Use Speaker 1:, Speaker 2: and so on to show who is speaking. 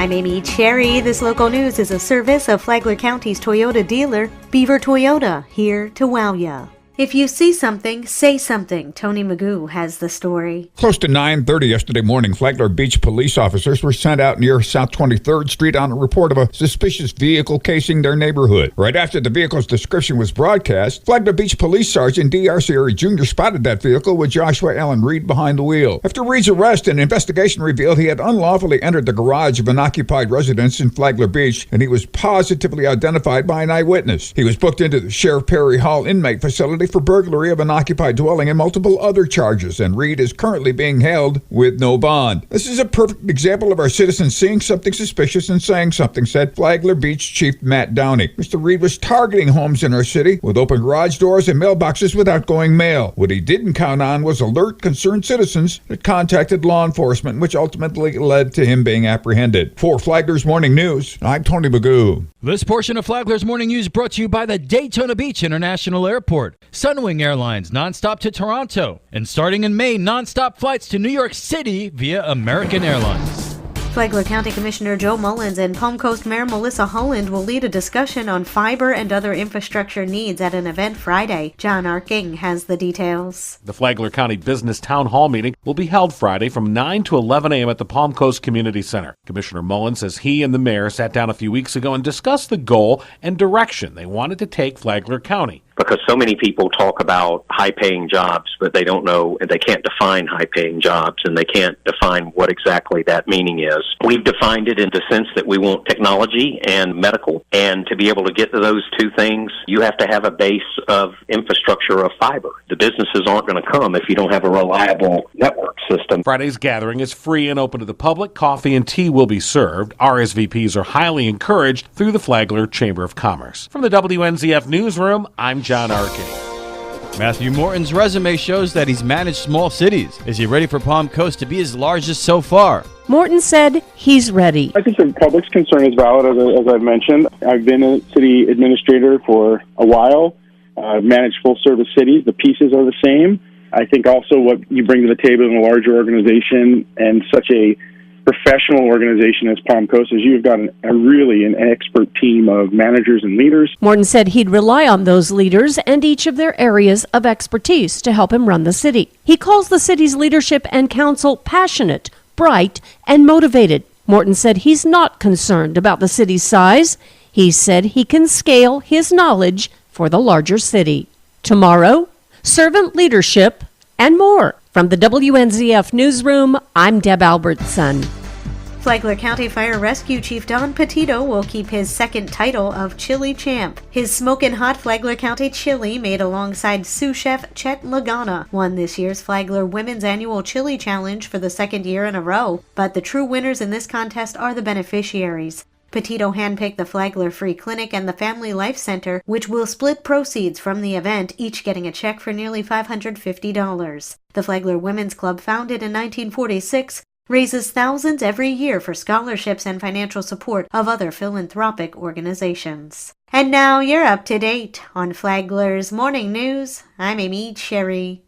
Speaker 1: I'm Amy Cherry. This local news is a service of Flagler County's Toyota dealer, Beaver Toyota, here to wow ya. If you see something, say something. Tony Magoo has the story.
Speaker 2: Close to 9:30 yesterday morning, Flagler Beach police officers were sent out near South 23rd Street on a report of a suspicious vehicle casing their neighborhood. Right after the vehicle's description was broadcast, Flagler Beach Police Sergeant D. Arcieri Jr. spotted that vehicle with Joshua Allen Reed behind the wheel. After Reed's arrest, an investigation revealed he had unlawfully entered the garage of an occupied residence in Flagler Beach, and he was positively identified by an eyewitness. He was booked into the Sheriff Perry Hall inmate facility for burglary of an occupied dwelling and multiple other charges, and Reed is currently being held with no bond. This is a perfect example of our citizens seeing something suspicious and saying something, said Flagler Beach Chief Matt Downey. Mr. Reed was targeting homes in our city with open garage doors and mailboxes with outgoing mail. What he didn't count on was alert, concerned citizens that contacted law enforcement, which ultimately led to him being apprehended. For Flagler's Morning News, I'm Tony Magoo.
Speaker 3: This portion of Flagler's Morning News brought to you by the Daytona Beach International Airport, Sunwing Airlines nonstop to Toronto, and starting in May, nonstop flights to New York City via American Airlines.
Speaker 1: Flagler County Commissioner Joe Mullins and Palm Coast Mayor Melissa Holland will lead a discussion on fiber and other infrastructure needs at an event Friday. John Arking has the details.
Speaker 4: The Flagler County Business Town Hall meeting will be held Friday from 9 to 11 a.m. at the Palm Coast Community Center. Commissioner Mullins says he and the mayor sat down a few weeks ago and discussed the goal and direction they wanted to take Flagler County.
Speaker 5: Because so many people talk about high-paying jobs, but they don't know, they can't define high-paying jobs, and they can't define what exactly that meaning is. We've defined it in the sense that we want technology and medical, and to be able to get to those two things, you have to have a base of infrastructure of fiber. The businesses aren't going to come if you don't have a reliable network system.
Speaker 4: Friday's gathering is free and open to the public. Coffee and tea will be served. RSVPs are highly encouraged through the Flagler Chamber of Commerce. From the WNZF Newsroom, I'm John Arkin.
Speaker 3: Matthew Morton's resume shows that he's managed small cities. Is he ready for Palm Coast to be his largest so far?
Speaker 6: Morton said he's ready.
Speaker 7: I think the public's concern is valid, as I've mentioned. I've been a city administrator for a while. I've managed full-service cities. The pieces are the same. I think also what you bring to the table in a larger organization and such a professional organization as Palm Coast is you've got an expert team of managers and leaders.
Speaker 6: Morton said he'd rely on those leaders and each of their areas of expertise to help him run the city. He calls the city's leadership and council passionate, bright, and motivated. Morton said he's not concerned about the city's size. He said he can scale his knowledge for the larger city. Tomorrow, servant leadership and more. From the WNZF Newsroom, I'm Deb Albertson.
Speaker 1: Flagler County Fire Rescue Chief Don Petito will keep his second title of Chili Champ. His smokin' hot Flagler County chili, made alongside sous chef Chet Lagana, won this year's Flagler Women's Annual Chili Challenge for the second year in a row. But the true winners in this contest are the beneficiaries. Petito handpicked the Flagler Free Clinic and the Family Life Center, which will split proceeds from the event, each getting a check for nearly $550. The Flagler Women's Club, founded in 1946, raises thousands every year for scholarships and financial support of other philanthropic organizations. And now you're up to date on Flagler's Morning News. I'm Amy Cherry.